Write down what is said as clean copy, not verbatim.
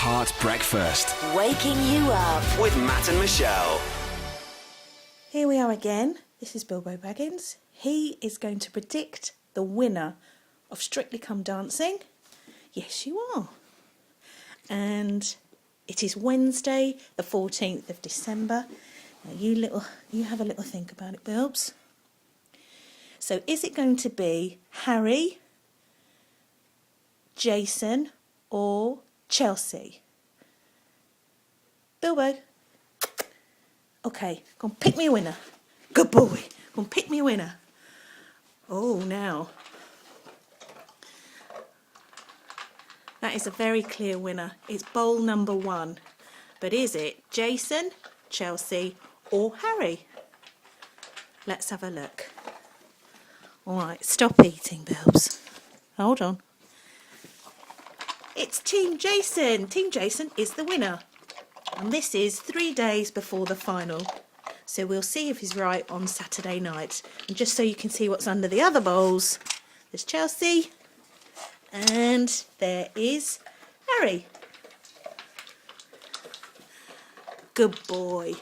Heart Breakfast. Waking you up. With Matt and Michelle. Here we are again. This is Bilbo Baggins. He is going to predict the winner of Strictly Come Dancing. Yes, you are. And it is Wednesday, the 14th of December. Now you have a little think about it, Bilbs. So is it going to be Harry, Jason, or Chelsea? Bilbo. Okay, go and pick me a winner. Good boy. Go and pick me a winner. Oh, now. That is a very clear winner. It's bowl number 1. But is it Jason, Chelsea, or Harry? Let's have a look. All right, stop eating, Bilbs. Hold on. It's Team Jason. Team Jason is the winner. And this is 3 days before the final. So we'll see if he's right on Saturday night. And just so you can see what's under the other bowls, there's Chelsea and there is Harry. Good boy.